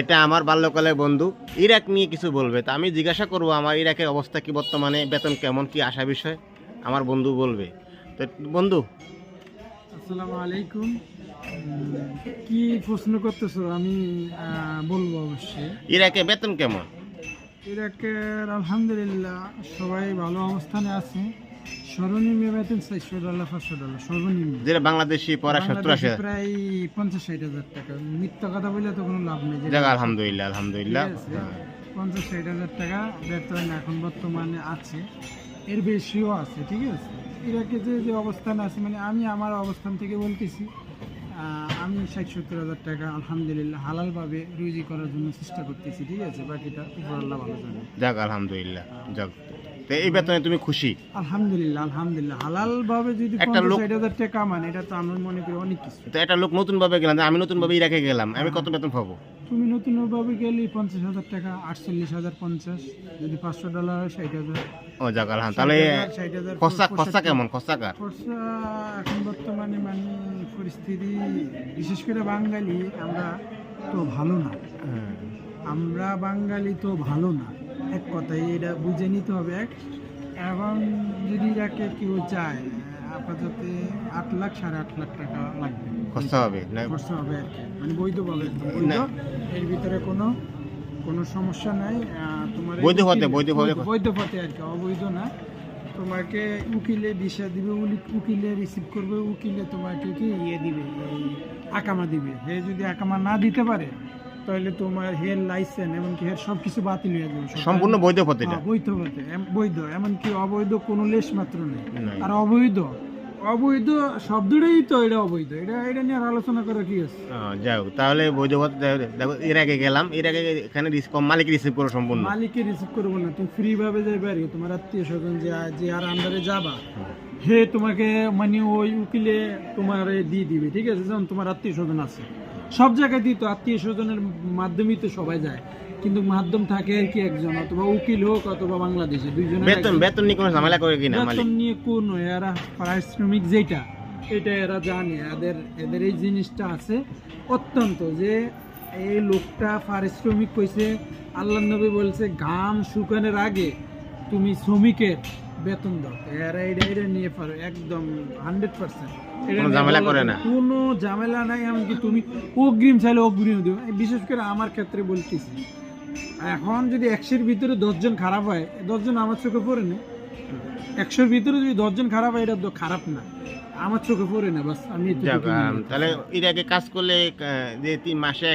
এটা আমার বাল্যকালের বন্ধু ইরাক নিয়ে কিছু বলবে, তা আমি জিজ্ঞাসা করব আমার ইরাকের অবস্থা কি, বর্তমানে বেতন কেমন, কি আশা বিষয় আমার বন্ধু বলবে। তো বন্ধু, আসসালামু আলাইকুম। কি প্রশ্ন করতেছো? আমি বলবো অবশ্যই। ইরাকে বেতন কেমন? ইরাকের আলহামদুলিল্লাহ সবাই ভালো অবস্থানে আছে। সর্বনিম্ন বেতন $400 $500 সর্বনিম্ন। যেটা বাংলাদেশি পড়া 70-80 বাংলাদেশে প্রায় 50-60 হাজার টাকা। মিথ্যা কথা বলে তো কোনো লাভ নেই। যাক আলহামদুলিল্লাহ আলহামদুলিল্লাহ। ঠিক আছে? 50-60 হাজার টাকা বেতন এখন বর্তমানে আছে, এর বেশিও আছে। ঠিক আছে, ইরাকে যে অবস্থান আছে, মানে আমি আমার অবস্থান থেকে বলতেছি, আমি 60-70 হাজার টাকা আলহামদুলিল্লাহ হালালভাবে রুজি করার জন্য চেষ্টা করতেছি। ঠিক আছে, বাকিটা উপর আল্লাহ ভালো জানে। যাক আলহামদুলিল্লাহ। যাক, তো এই বেতনে তুমি খুশি? আলহামদুলিল্লাহ আলহামদুলিল্লাহ হালালভাবে যদি একটা লোক 50-60 হাজার টাকা কামান, এটা তো আমি মনে করি অনেক কিছু। তো একটা লোক নতুন ভাবে গেলাম, যে আমি নতুন ভাবে ইরাকে গেলাম, আমি কত বেতন পাবো? তুমি নতুনভাবে গেলে 50,000 টাকা, 48,050। যদি $500 হয় 60,000। ও যাক আলহামদুলিল্লাহ। তাহলে 60,000 খরচা খরচা কেমন, খরচা কার? খরচা এখন বর্তমানে মানে পরিস্থিতি, বিশেষ করে বাঙালি আমরা তো ভালো না। আমরা বাঙালি তো ভালো না, এক কথায় এটা বুঝে নিতে হবে। এবং যদি এটাকে কেউ চায়, আপাতত 8 লাখ 8.5 লাখ টাকা লাগবে, খরচা হবে না? খরচা হবে আর কি, মানে বৈধভাবে একদম বৈধ। না। এর ভিতরে কোনো কোনো সমস্যা নাই। তোমার বৈধ পথে, বৈধ পথে। বৈধ পথে আর কি, অবৈধ না। তোমাকে উকিলে ভিসা দিবে, উকিলে রিসিভ করবে, উকিলে তোমাকে কি দিবে, এই আকামা দিবে। হে যদি আকামা না দিতে পারে, তাহলে তোমার হের লাইসেন্স এমনকি হের সব কিছু বাতিল হয়ে যাবে। সম্পূর্ণ বৈধ পথে এটা? বৈধ পথে, বৈধ, এমনকি অবৈধ কোনো লেশ মাত্র নেই। নাই। আর অবৈধ অবৈধ শব্দটাই তো এটা অবৈধ, এটা নিয়ে আর আলোচনা করা কি আছে? যাই হোক, তাহলে বৈধ পথে দেখো, ইরাকে গেলাম, ইরাকে এখানে মালিক রিসিভ করো সম্পূর্ণ? মালিককে রিসিভ করবো না, তুমি ফ্রি ভাবে যাবে আর কি। তোমার আত্মীয় স্বজন যে আর আন্ডারে যাবা, হে তোমাকে মানে ওই উকিলে তোমার দিয়ে দিবে। ঠিক আছে, যেমন তোমার আত্মীয় স্বজন আছে সব জায়গায় দিত, আত্মীয় স্বজনের মাধ্যমেই তো সবাই যায়, কিন্তু মাধ্যম থাকে আর কি একজন, অথবা উকিল হোক অথবা বাংলাদেশে, দুইজনের বেতন বেতন নিয়ে কোনো ঝামেলা করে কিনা মালিক? বেতন নিয়ে কোন এরা পারিশ্রমিক যেটা, এটা এরা জানে। এদের এই জিনিসটা আছে অত্যন্ত, যে এই লোকটা পারিশ্রমিক কইছে। আল্লাহ নবী বলছে, ঘাম শুকানোর আগে তুমি শ্রমিকের বেতন দাও। এরা এটা নিয়ে পারো একদম 100%। কোনো ঝামেলা করে না? কোনো ঝামেলা নাই। এমনকি তুমি অগ্রিম চাইলে অগ্রিম দিও। বিশেষ করে আমার ক্ষেত্রে বলতেছি, এখন যদি 100-এর ভিতরে 10 জন খারাপ হয়, 10 জন আমার চোখে পড়ে না। 100-এর ভিতরে যদি 10 জন খারাপ হয়, এটা তো খারাপ না, আমার চোখে পড়ে না। বাস আমি যাক, তাহলে ইরাকে কাজ করলে যে 3 মাসে